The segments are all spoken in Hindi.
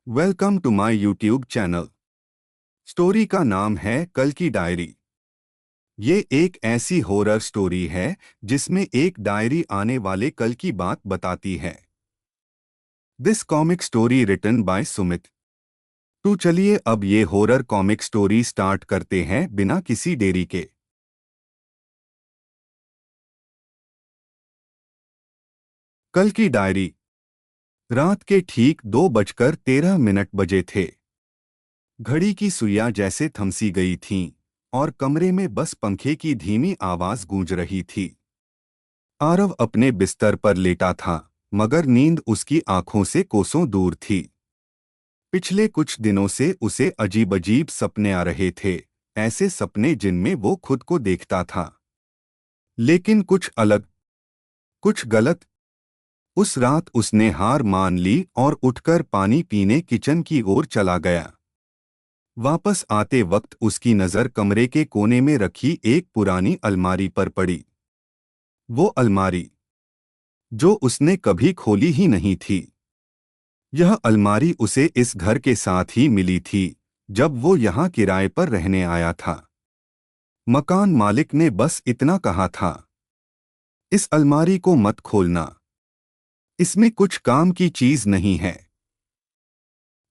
Welcome to my YouTube channel. Story का नाम है कल की डायरी। ये एक ऐसी हॉरर स्टोरी है जिसमें एक डायरी आने वाले कल की बात बताती है। This comic story written by Sumit. तो चलिए अब ये हॉरर कॉमिक स्टोरी स्टार्ट करते हैं बिना किसी देरी के। कल की डायरी। रात के ठीक 2:13 बजे थे। घड़ी की सुइयां जैसे थमसी गई थीं और कमरे में बस पंखे की धीमी आवाज गूंज रही थी। आरव अपने बिस्तर पर लेटा था, मगर नींद उसकी आंखों से कोसों दूर थी। पिछले कुछ दिनों से उसे अजीब अजीब सपने आ रहे थे, ऐसे सपने जिनमें वो खुद को देखता था, लेकिन कुछ अलग, कुछ गलत। उस रात उसने हार मान ली और उठकर पानी पीने किचन की ओर चला गया। वापस आते वक्त उसकी नज़र कमरे के कोने में रखी एक पुरानी अलमारी पर पड़ी। वो अलमारी जो उसने कभी खोली ही नहीं थी। यह अलमारी उसे इस घर के साथ ही मिली थी जब वो यहाँ किराए पर रहने आया था। मकान मालिक ने बस इतना कहा था, इस अलमारी को मत खोलना, इसमें कुछ काम की चीज नहीं है।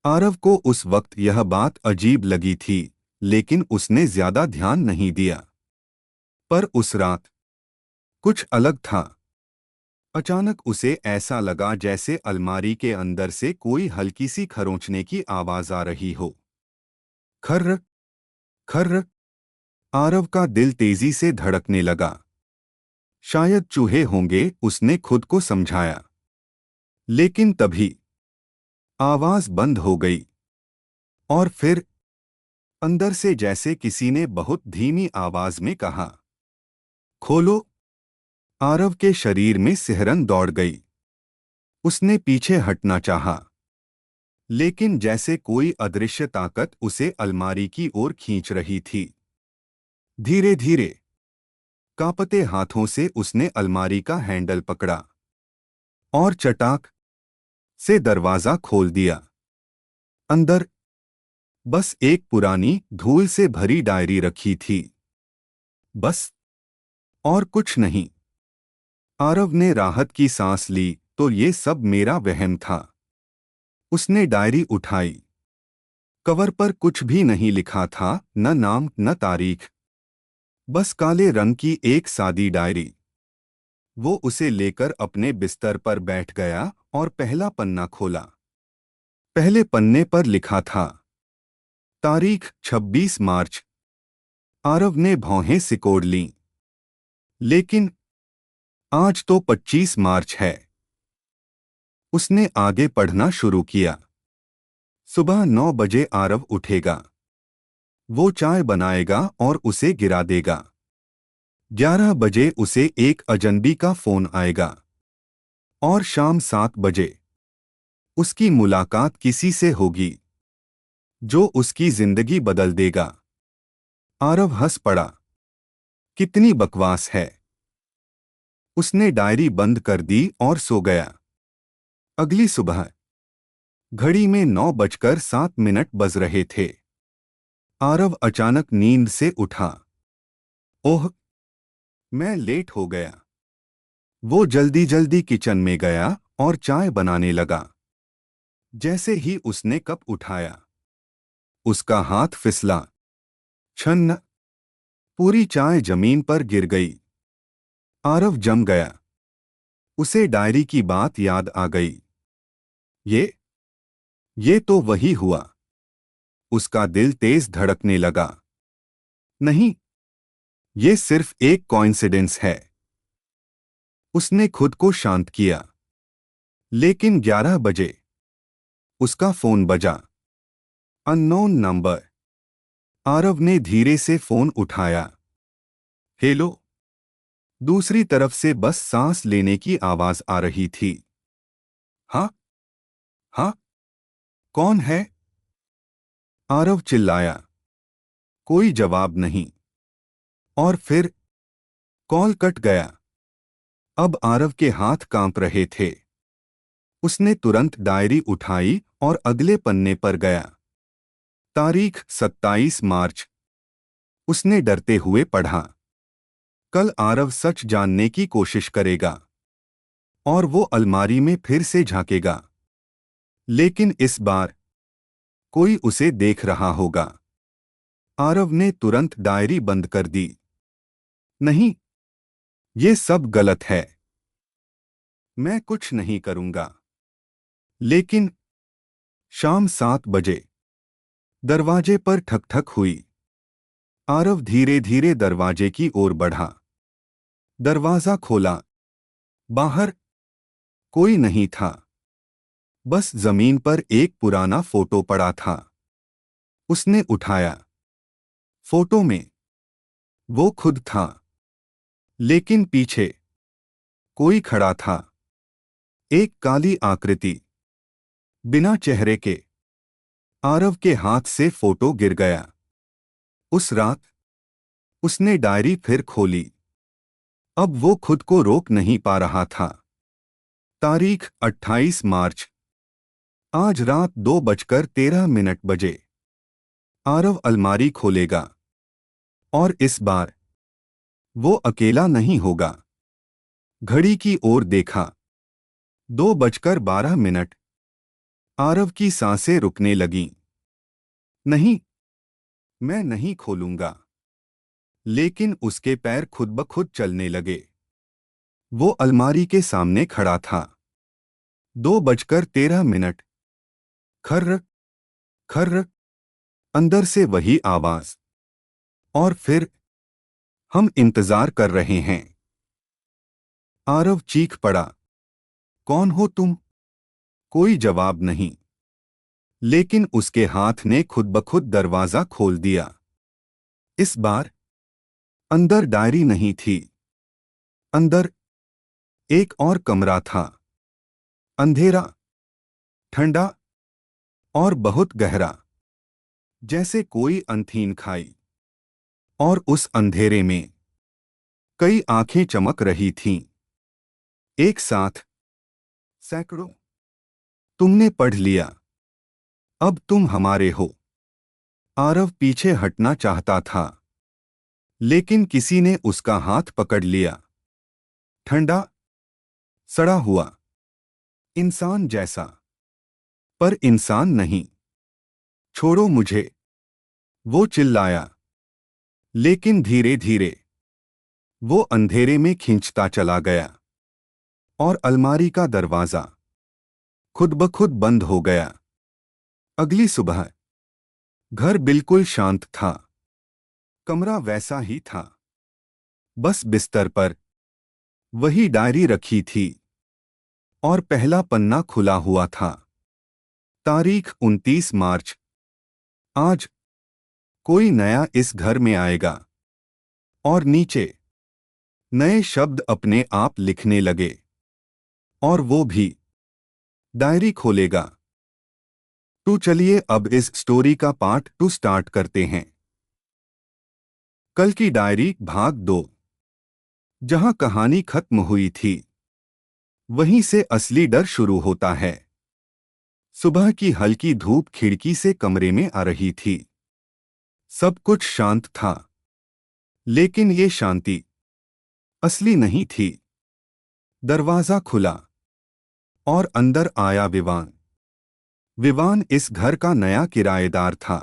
आरव को उस वक्त यह बात अजीब लगी थी, लेकिन उसने ज्यादा ध्यान नहीं दिया। पर उस रात कुछ अलग था। अचानक उसे ऐसा लगा जैसे अलमारी के अंदर से कोई हल्की सी खरोंचने की आवाज आ रही हो। खर्र खर्र। आरव का दिल तेजी से धड़कने लगा। शायद चूहे होंगे, उसने खुद को समझाया। लेकिन तभी आवाज बंद हो गई और फिर अंदर से जैसे किसी ने बहुत धीमी आवाज में कहा, खोलो। आरव के शरीर में सिहरन दौड़ गई। उसने पीछे हटना चाहा, लेकिन जैसे कोई अदृश्य ताकत उसे अलमारी की ओर खींच रही थी। धीरे धीरे कांपते हाथों से उसने अलमारी का हैंडल पकड़ा और चटाक से दरवाजा खोल दिया। अंदर बस एक पुरानी धूल से भरी डायरी रखी थी, बस, और कुछ नहीं। आरव ने राहत की सांस ली, तो ये सब मेरा वहम था। उसने डायरी उठाई। कवर पर कुछ भी नहीं लिखा था, न नाम न तारीख, बस काले रंग की एक सादी डायरी। वो उसे लेकर अपने बिस्तर पर बैठ गया और पहला पन्ना खोला। पहले पन्ने पर लिखा था, तारीख 26 मार्च। आरव ने भौहें सिकोड़ लीं। लेकिन आज तो 25 मार्च है। उसने आगे पढ़ना शुरू किया। सुबह 9 बजे आरव उठेगा। वो चाय बनाएगा और उसे गिरा देगा। 11 बजे उसे एक अजनबी का फोन आएगा और शाम 7 बजे उसकी मुलाकात किसी से होगी जो उसकी जिंदगी बदल देगा। आरव हंस पड़ा। कितनी बकवास है। उसने डायरी बंद कर दी और सो गया। अगली सुबह घड़ी में 9:07 बज रहे थे। आरव अचानक नींद से उठा। ओह, मैं लेट हो गया। वो जल्दी जल्दी किचन में गया और चाय बनाने लगा। जैसे ही उसने कप उठाया, उसका हाथ फिसला। छन्न। पूरी चाय जमीन पर गिर गई। आरव जम गया। उसे डायरी की बात याद आ गई। ये ये तो वही हुआ। उसका दिल तेज धड़कने लगा। नहीं, ये सिर्फ एक कॉइंसिडेंस है। उसने खुद को शांत किया। लेकिन 11 बजे उसका फोन बजा। Unknown number. आरव ने धीरे से फोन उठाया। हेलो। दूसरी तरफ से बस सांस लेने की आवाज आ रही थी। हाँ, हाँ, कौन है? आरव चिल्लाया। कोई जवाब नहीं। और फिर कॉल कट गया। अब आरव के हाथ कांप रहे थे। उसने तुरंत डायरी उठाई और अगले पन्ने पर गया। तारीख 27 मार्च। उसने डरते हुए पढ़ा। कल आरव सच जानने की कोशिश करेगा और वो अलमारी में फिर से झांकेगा, लेकिन इस बार कोई उसे देख रहा होगा। आरव ने तुरंत डायरी बंद कर दी। नहीं, ये सब गलत है। मैं कुछ नहीं करूंगा। लेकिन शाम 7 बजे दरवाजे पर ठक ठक हुई। आरव धीरे धीरे दरवाजे की ओर बढ़ा। दरवाजा खोला। बाहर कोई नहीं था। बस जमीन पर एक पुराना फोटो पड़ा था। उसने उठाया। फोटो में वो खुद था, लेकिन पीछे कोई खड़ा था। एक काली आकृति, बिना चेहरे के। आरव के हाथ से फोटो गिर गया। उस रात उसने डायरी फिर खोली। अब वो खुद को रोक नहीं पा रहा था। तारीख 28 मार्च। आज रात 2:13 बजे आरव अलमारी खोलेगा, और इस बार वो अकेला नहीं होगा। घड़ी की ओर देखा। 2:12। आरव की सांसें रुकने लगीं। नहीं, मैं नहीं खोलूंगा। लेकिन उसके पैर खुद ब खुद चलने लगे। वो अलमारी के सामने खड़ा था। 2:13। खर्र खर्र, अंदर से वही आवाज। और फिर, हम इंतजार कर रहे हैं। आरव चीख पड़ा। कौन हो तुम? कोई जवाब नहीं। लेकिन उसके हाथ ने खुद ब खुद दरवाजा खोल दिया। इस बार अंदर डायरी नहीं थी। अंदर एक और कमरा था। अंधेरा, ठंडा और बहुत गहरा, जैसे कोई अनथीन खाई। और उस अंधेरे में कई आंखें चमक रही थीं। एक साथ, सैकड़ों। तुमने पढ़ लिया। अब तुम हमारे हो। आरव पीछे हटना चाहता था, लेकिन किसी ने उसका हाथ पकड़ लिया। ठंडा, सड़ा हुआ, इंसान जैसा, पर इंसान नहीं। छोड़ो मुझे, वो चिल्लाया। लेकिन धीरे धीरे वो अंधेरे में खींचता चला गया, और अलमारी का दरवाजा खुद ब खुद बंद हो गया। अगली सुबह घर बिल्कुल शांत था। कमरा वैसा ही था। बस बिस्तर पर वही डायरी रखी थी, और पहला पन्ना खुला हुआ था। तारीख 29 मार्च। आज कोई नया इस घर में आएगा। और नीचे नए शब्द अपने आप लिखने लगे। और वो भी डायरी खोलेगा। तो चलिए अब इस स्टोरी का पार्ट 2 स्टार्ट करते हैं। कल की डायरी भाग 2। जहां कहानी खत्म हुई थी, वहीं से असली डर शुरू होता है। सुबह की हल्की धूप खिड़की से कमरे में आ रही थी। सब कुछ शांत था। लेकिन ये शांति असली नहीं थी। दरवाजा खुला, और अंदर आया विवान। विवान इस घर का नया किराएदार था।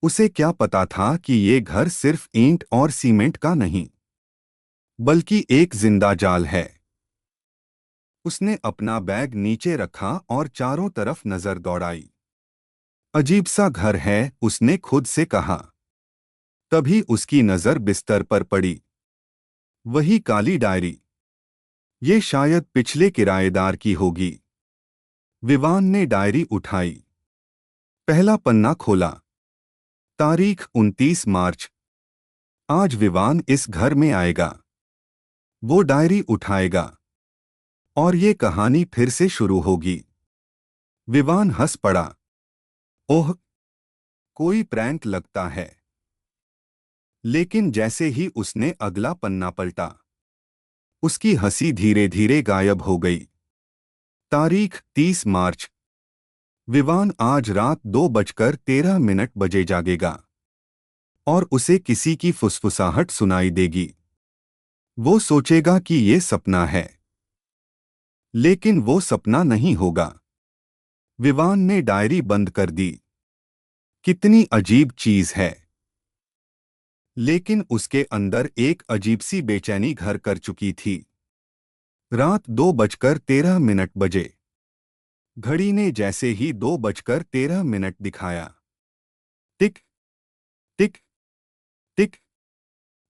उसे क्या पता था कि ये घर सिर्फ ईंट और सीमेंट का नहीं, बल्कि एक जिंदा जाल है। उसने अपना बैग नीचे रखा और चारों तरफ नजर दौड़ाई। अजीब सा घर है, उसने खुद से कहा। तभी उसकी नजर बिस्तर पर पड़ी। वही काली डायरी। ये शायद पिछले किराएदार की होगी। विवान ने डायरी उठाई। पहला पन्ना खोला। तारीख 29 मार्च। आज विवान इस घर में आएगा। वो डायरी उठाएगा, और ये कहानी फिर से शुरू होगी। विवान हंस पड़ा। ओह, कोई प्रैंक लगता है। लेकिन जैसे ही उसने अगला पन्ना पलटा, उसकी हंसी धीरे धीरे गायब हो गई। तारीख 30 मार्च। विवान आज रात 2:13 बजे जागेगा और उसे किसी की फुसफुसाहट सुनाई देगी। वो सोचेगा कि ये सपना है, लेकिन वो सपना नहीं होगा। विवान ने डायरी बंद कर दी। कितनी अजीब चीज है। लेकिन उसके अंदर एक अजीब सी बेचैनी घर कर चुकी थी। रात 2:13 बजे। घड़ी ने जैसे ही 2:13 दिखाया, टिक टिक टिक,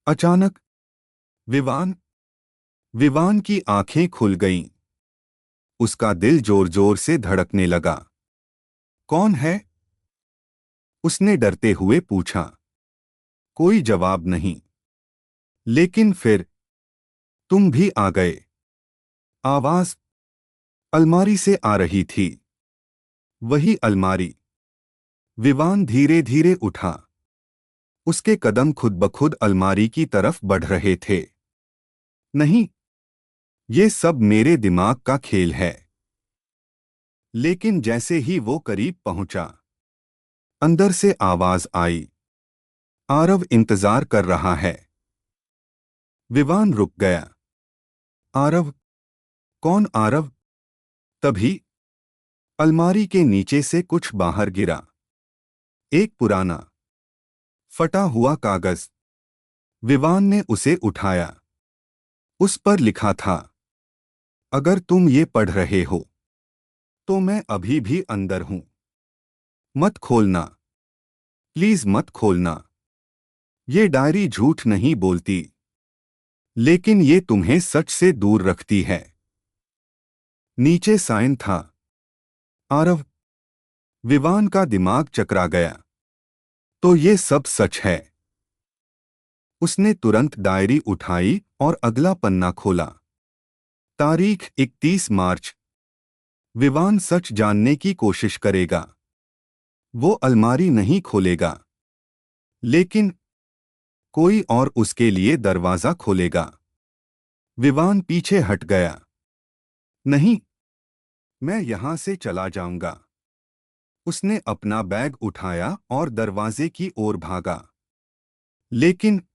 अचानक विवान विवान की आंखें खुल गईं। उसका दिल जोर जोर से धड़कने लगा। कौन है? उसने डरते हुए पूछा। कोई जवाब नहीं। लेकिन फिर तुम भी आ गए। आवाज अलमारी से आ रही थी। वही अलमारी। विवान धीरे धीरे उठा। उसके कदम खुद ब खुद अलमारी की तरफ बढ़ रहे थे। नहीं, ये सब मेरे दिमाग का खेल है। लेकिन जैसे ही वो करीब पहुंचा, अंदर से आवाज आई। आरव इंतजार कर रहा है। विवान रुक गया। आरव? कौन आरव? तभी अलमारी के नीचे से कुछ बाहर गिरा। एक पुराना फटा हुआ कागज। विवान ने उसे उठाया। उस पर लिखा था, अगर तुम ये पढ़ रहे हो तो मैं अभी भी अंदर हूं। मत खोलना, प्लीज मत खोलना। ये डायरी झूठ नहीं बोलती, लेकिन ये तुम्हें सच से दूर रखती है। नीचे साइन था। आरव। विवान का दिमाग चकरा गया। तो ये सब सच है। उसने तुरंत डायरी उठाई और अगला पन्ना खोला। तारीख 31 मार्च। विवान सच जानने की कोशिश करेगा। वो अलमारी नहीं खोलेगा, लेकिन कोई और उसके लिए दरवाजा खोलेगा। विवान पीछे हट गया। नहीं, मैं यहां से चला जाऊंगा। उसने अपना बैग उठाया और दरवाजे की ओर भागा। लेकिन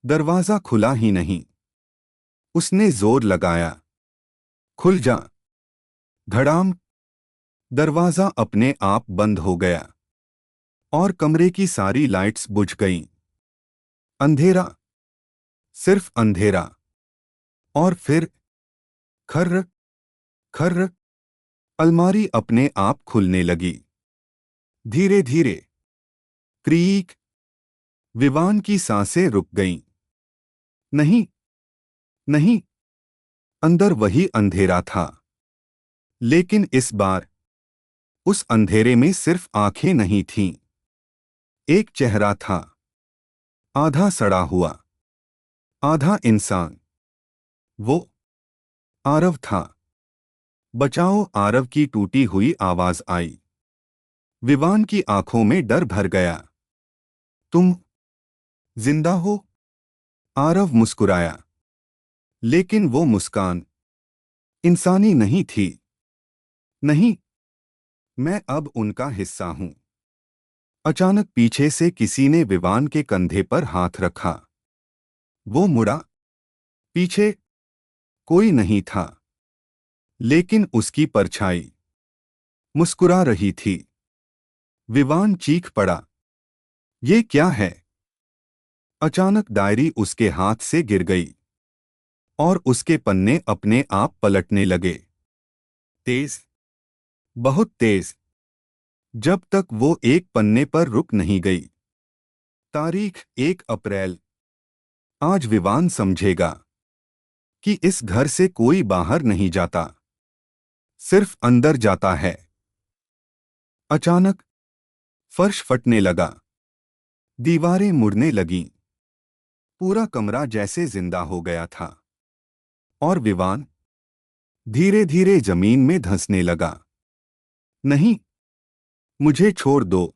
दरवाजा खुला ही नहीं। उसने जोर लगाया। खुल जा। धड़ाम। दरवाजा अपने आप बंद हो गया और कमरे की सारी लाइट्स बुझ गईं। अंधेरा, सिर्फ अंधेरा। और फिर खर्र खर्र, अलमारी अपने आप खुलने लगी। धीरे धीरे। क्रीक। विवान की सांसें रुक गईं। नहीं, नहीं। अंदर वही अंधेरा था। लेकिन इस बार उस अंधेरे में सिर्फ आंखें नहीं थीं। एक चेहरा था। आधा सड़ा हुआ, आधा इंसान। वो आरव था। बचाओ, आरव की टूटी हुई आवाज आई। विवान की आंखों में डर भर गया। तुम जिंदा हो? आरव मुस्कुराया। लेकिन वो मुस्कान इंसानी नहीं थी। नहीं, मैं अब उनका हिस्सा हूं। अचानक पीछे से किसी ने विवान के कंधे पर हाथ रखा। वो मुड़ा। पीछे कोई नहीं था, लेकिन उसकी परछाई मुस्कुरा रही थी। विवान चीख पड़ा। ये क्या है? अचानक डायरी उसके हाथ से गिर गई और उसके पन्ने अपने आप पलटने लगे। तेज, बहुत तेज। जब तक वो एक पन्ने पर रुक नहीं गई। तारीख 1 अप्रैल। आज विवान समझेगा कि इस घर से कोई बाहर नहीं जाता, सिर्फ अंदर जाता है। अचानक फर्श फटने लगा। दीवारें मुड़ने लगीं। पूरा कमरा जैसे जिंदा हो गया था। और विवान धीरे धीरे जमीन में धंसने लगा। नहीं, मुझे छोड़ दो।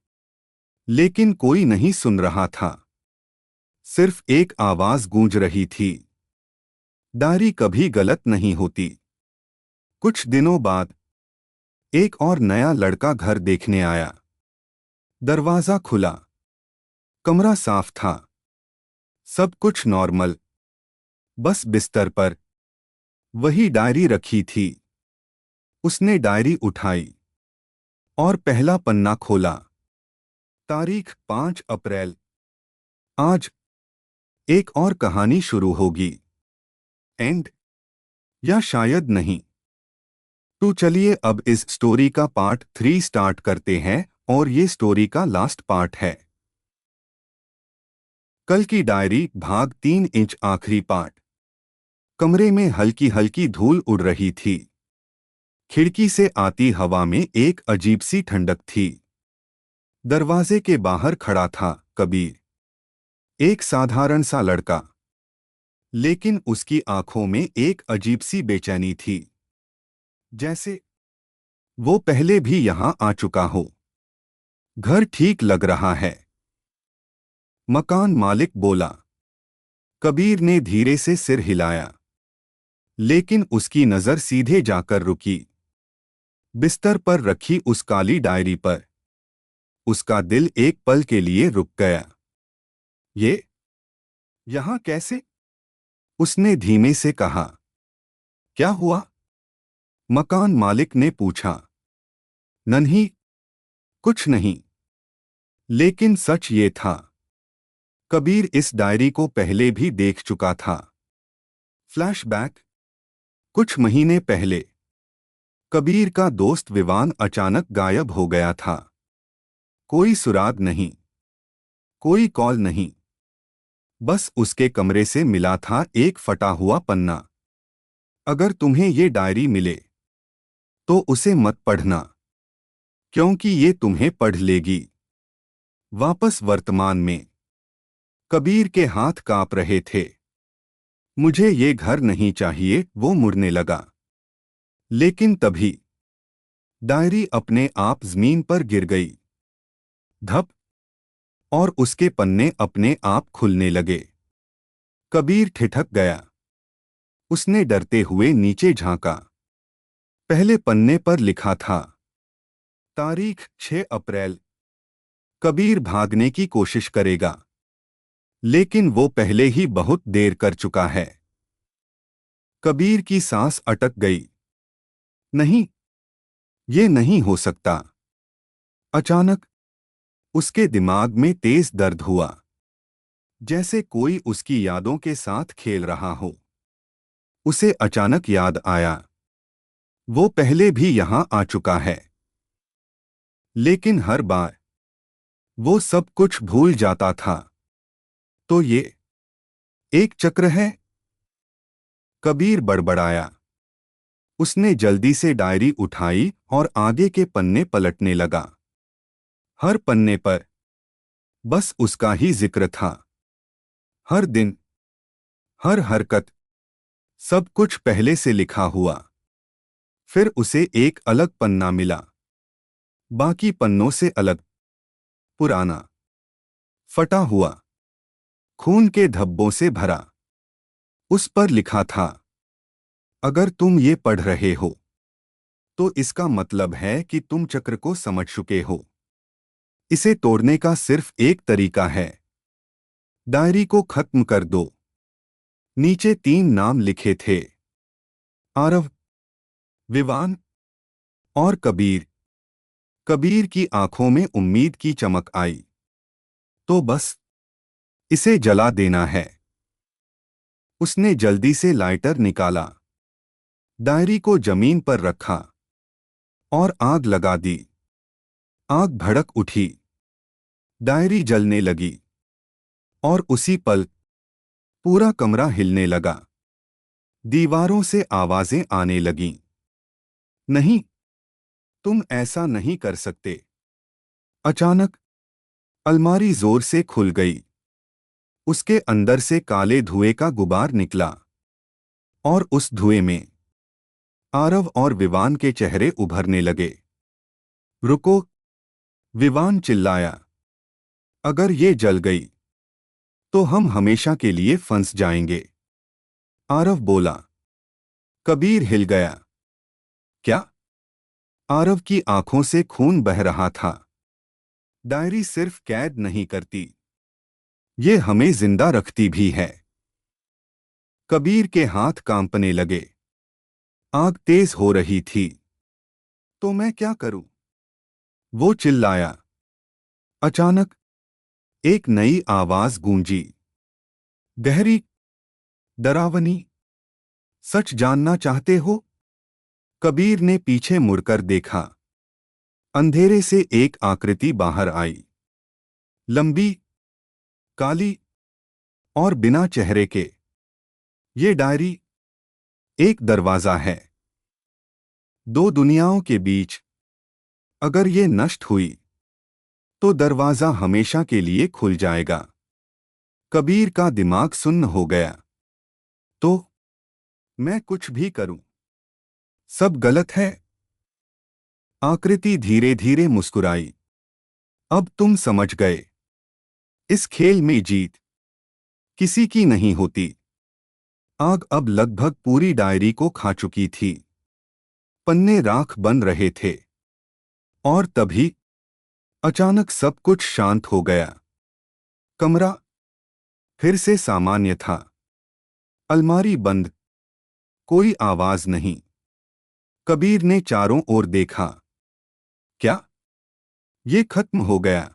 लेकिन कोई नहीं सुन रहा था। सिर्फ एक आवाज गूंज रही थी। डायरी कभी गलत नहीं होती। कुछ दिनों बाद एक और नया लड़का घर देखने आया। दरवाजा खुला। कमरा साफ था। सब कुछ नॉर्मल। बस बिस्तर पर वही डायरी रखी थी। उसने डायरी उठाई और पहला पन्ना खोला। तारीख 5 अप्रैल। आज एक और कहानी शुरू होगी। एंड या शायद नहीं। तो चलिए अब इस स्टोरी का पार्ट 3 स्टार्ट करते हैं और ये स्टोरी का लास्ट पार्ट है। कल की डायरी भाग 3 इंच आखिरी पार्ट। कमरे में हल्की हल्की धूल उड़ रही थी। खिड़की से आती हवा में एक अजीब सी ठंडक थी। दरवाजे के बाहर खड़ा था कबीर। एक साधारण सा लड़का, लेकिन उसकी आंखों में एक अजीब सी बेचैनी थी, जैसे वो पहले भी यहां आ चुका हो। घर ठीक लग रहा है, मकान मालिक बोला। कबीर ने धीरे से सिर हिलाया, लेकिन उसकी नजर सीधे जाकर रुकी बिस्तर पर रखी उस काली डायरी पर। उसका दिल एक पल के लिए रुक गया। ये यहां कैसे? उसने धीमे से कहा। क्या हुआ? मकान मालिक ने पूछा। नन्ही, कुछ नहीं। लेकिन सच ये था, कबीर इस डायरी को पहले भी देख चुका था। फ्लैशबैक। कुछ महीने पहले कबीर का दोस्त विवान अचानक गायब हो गया था। कोई सुराग नहीं, कोई कॉल नहीं। बस उसके कमरे से मिला था एक फटा हुआ पन्ना। अगर तुम्हें ये डायरी मिले तो उसे मत पढ़ना, क्योंकि ये तुम्हें पढ़ लेगी। वापस वर्तमान में। कबीर के हाथ कांप रहे थे। मुझे ये घर नहीं चाहिए, वो मुड़ने लगा। लेकिन तभी डायरी अपने आप जमीन पर गिर गई। धप। और उसके पन्ने अपने आप खुलने लगे। कबीर ठिठक गया। उसने डरते हुए नीचे झांका। पहले पन्ने पर लिखा था, तारीख 6 अप्रैल। कबीर भागने की कोशिश करेगा, लेकिन वो पहले ही बहुत देर कर चुका है। कबीर की सांस अटक गई। नहीं, ये नहीं हो सकता। अचानक उसके दिमाग में तेज दर्द हुआ, जैसे कोई उसकी यादों के साथ खेल रहा हो। उसे अचानक याद आया, वो पहले भी यहां आ चुका है, लेकिन हर बार वो सब कुछ भूल जाता था। तो ये एक चक्र है? कबीर बड़बड़ाया। उसने जल्दी से डायरी उठाई और आगे के पन्ने पलटने लगा। हर पन्ने पर बस उसका ही जिक्र था। हर दिन, हर हरकत, सब कुछ पहले से लिखा हुआ। फिर उसे एक अलग पन्ना मिला, बाकी पन्नों से अलग, पुराना, फटा हुआ, खून के धब्बों से भरा। उस पर लिखा था, अगर तुम ये पढ़ रहे हो तो इसका मतलब है कि तुम चक्र को समझ चुके हो। इसे तोड़ने का सिर्फ एक तरीका है, डायरी को खत्म कर दो। नीचे 3 नाम लिखे थे, आरव, विवान और कबीर। कबीर की आंखों में उम्मीद की चमक आई। तो बस इसे जला देना है। उसने जल्दी से लाइटर निकाला, डायरी को जमीन पर रखा और आग लगा दी। आग भड़क उठी, डायरी जलने लगी और उसी पल पूरा कमरा हिलने लगा। दीवारों से आवाजें आने लगीं। नहीं, तुम ऐसा नहीं कर सकते। अचानक अलमारी जोर से खुल गई। उसके अंदर से काले धुएं का गुबार निकला और उस धुएं में आरव और विवान के चेहरे उभरने लगे। रुको, विवान चिल्लाया। अगर ये जल गई तो हम हमेशा के लिए फंस जाएंगे। आरव बोला। कबीर हिल गया। क्या? आरव की आंखों से खून बह रहा था। डायरी सिर्फ कैद नहीं करती, ये हमें जिंदा रखती भी है। कबीर के हाथ कांपने लगे। आग तेज हो रही थी। तो मैं क्या करूं? वो चिल्लाया। अचानक एक नई आवाज गूंजी। गहरी, डरावनी। सच जानना चाहते हो? कबीर ने पीछे मुड़कर देखा। अंधेरे से एक आकृति बाहर आई। लंबी, काली और बिना चेहरे के। ये डायरी एक दरवाजा है, दो दुनियाओं के बीच। अगर ये नष्ट हुई तो दरवाजा हमेशा के लिए खुल जाएगा। कबीर का दिमाग सुन्न हो गया। तो मैं कुछ भी करूं, सब गलत है? आकृति धीरे धीरे मुस्कुराई। अब तुम समझ गए। इस खेल में जीत किसी की नहीं होती। आग अब लगभग पूरी डायरी को खा चुकी थी। पन्ने राख बन रहे थे। और तभी अचानक सब कुछ शांत हो गया। कमरा फिर से सामान्य था। अलमारी बंद, कोई आवाज नहीं। कबीर ने चारों ओर देखा। क्या ये खत्म हो गया?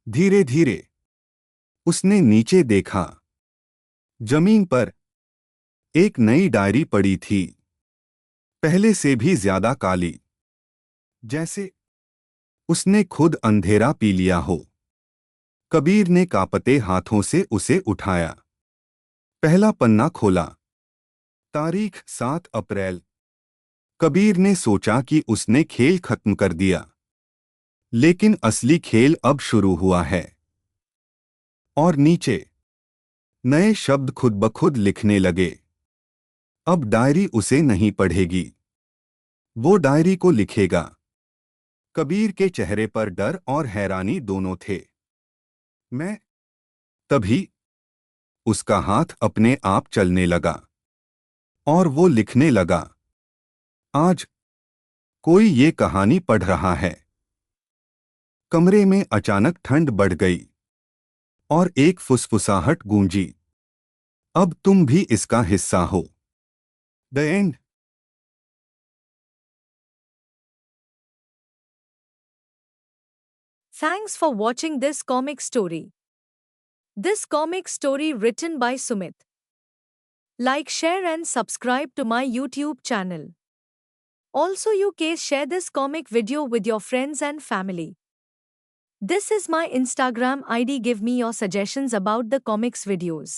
धीरे धीरे उसने नीचे देखा। जमीन पर एक नई डायरी पड़ी थी, पहले से भी ज्यादा काली, जैसे उसने खुद अंधेरा पी लिया हो। कबीर ने कांपते हाथों से उसे उठाया। पहला पन्ना खोला। तारीख 7 अप्रैल। कबीर ने सोचा कि उसने खेल खत्म कर दिया, लेकिन असली खेल अब शुरू हुआ है। और नीचे नए शब्द खुद ब खुद लिखने लगे। अब डायरी उसे नहीं पढ़ेगी, वो डायरी को लिखेगा। कबीर के चेहरे पर डर और हैरानी दोनों थे। मैं तभी उसका हाथ अपने आप चलने लगा और वो लिखने लगा। आज कोई ये कहानी पढ़ रहा है। कमरे में अचानक ठंड बढ़ गई और एक फुसफुसाहट गूंजी। अब तुम भी इसका हिस्सा हो। The end. Thanks for watching this comic story. This comic story written by Sumit. Like, share and subscribe to my YouTube channel. Also you can share this comic video with your friends and family. This is my Instagram ID. Give me your suggestions about the comics videos.